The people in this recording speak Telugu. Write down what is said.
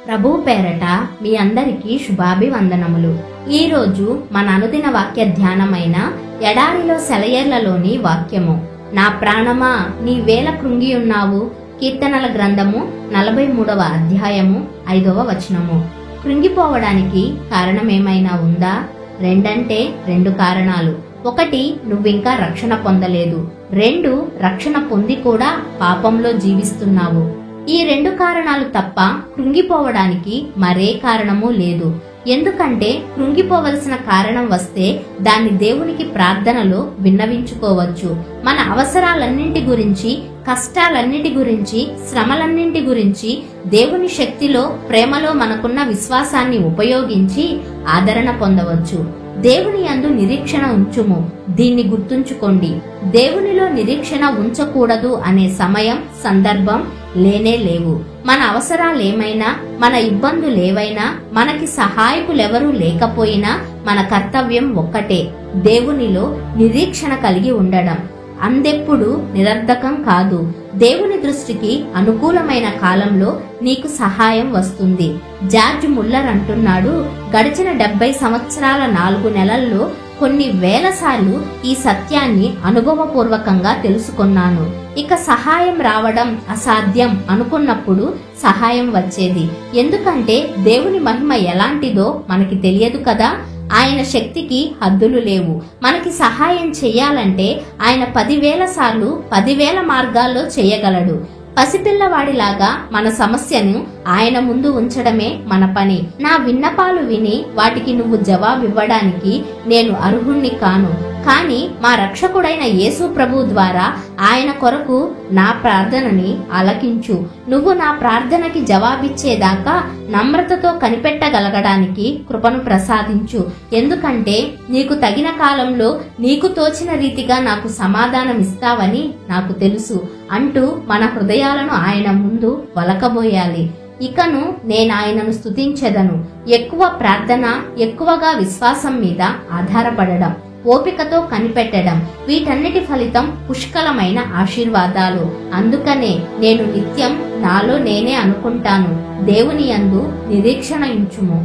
ప్రభువు పేరట మీ అందరికీ శుభాభివందనములు. ఈరోజు మన అనుదిన వాక్య ధ్యానమైన ఎడారిలో సెలయేర్లలోని వాక్యము. నా ప్రాణమా నీవేళ కృంగియున్నావు. కీర్తనల గ్రంథము 43వ అధ్యాయము 5వ వచనము. కృంగిపోవడానికి కారణమేమైనా ఉందా? రెండు కారణాలు. 1, నువ్వింకా రక్షణ పొందలేదు. 2, రక్షణ పొంది కూడా పాపంలో జీవిస్తున్నావు. ఈ 2 కారణాలు తప్ప కృంగిపోవడానికి మరే కారణమూ లేదు. ఎందుకంటే కృంగిపోవలసిన కారణం వస్తే దాన్ని దేవునికి ప్రార్థనలో విన్నవించుకోవచ్చు. మన అవసరాలన్నింటి గురించి, కష్టాలన్నిటి గురించి, శ్రమలన్నింటి గురించి దేవుని శక్తిలో, ప్రేమలో మనకున్న విశ్వాసాన్ని ఉపయోగించి ఆదరణ పొందవచ్చు. దేవుని యందు నిరీక్షణ ఉంచుము. దీన్ని గుర్తుంచుకోండి. దేవునిలో నిరీక్షణ ఉంచకూడదు అనే సమయం, సందర్భం లేనే లేవు. మన అవసరాలేమైనా, మన ఇబ్బందులేవైనా, మనకి సహాయకులెవరూ లేకపోయినా మన కర్తవ్యం ఒక్కటే, దేవునిలో నిరీక్షణ కలిగి ఉండడం. అందెప్పుడు నిరర్ధకం కాదు. దేవుని దృష్టికి అనుకూలమైన కాలంలో నీకు సహాయం వస్తుంది. జార్జ్ ముల్లర్ అంటున్నాడు, గడిచిన 70 సంవత్సరాల 4 నెలల్లో కొన్ని వేల సార్లు ఈ సత్యాన్ని అనుభవపూర్వకంగా తెలుసుకున్నాను. ఇక సహాయం రావడం అసాధ్యం అనుకున్నప్పుడు సహాయం వచ్చేది. ఎందుకంటే దేవుని మహిమ ఎలాంటిదో మనకి తెలియదు కదా. ఆయన శక్తికి హద్దులు లేవు. మనకి సహాయం చెయ్యాలంటే ఆయన 10,000 సార్లు 10,000 మార్గాల్లో చేయగలడు. పసిపిల్లవాడిలాగా మన సమస్యను ఆయన ముందు ఉంచడమే మన పని. నా విన్నపాలు విని వాటికి నువ్వు జవాబివ్వడానికి నేను అర్హుణ్ణి కాను. కానీ మా రక్షకుడైన యేసు ప్రభు ద్వారా ఆయన కొరకు నా ప్రార్థనని ఆలకించు. నువ్వు నా ప్రార్థనకి జవాబిచ్చేదాకా నమ్రతతో కనిపెట్టగలగడానికి కృపను ప్రసాదించు. ఎందుకంటే నీకు తగిన కాలంలో నీకు తోచిన రీతిగా నాకు సమాధానం ఇస్తావని నాకు తెలుసు అంటూ మన హృదయాలను ఆయన ముందు వలకబోయాలి. ఇకను నేనాయనను స్తుతించెదను. ఎక్కువ ప్రార్థన, ఎక్కువగా విశ్వాసం మీద ఆధారపడడం, ఓపికతో కనిపెట్టడం, వీటన్నిటి ఫలితం పుష్కలమైన ఆశీర్వాదాలు. అందుకనే నేను నిత్యం నాలో నేనే అనుకుంటాను, దేవుని యందు నిరీక్షణ ఉంచుము.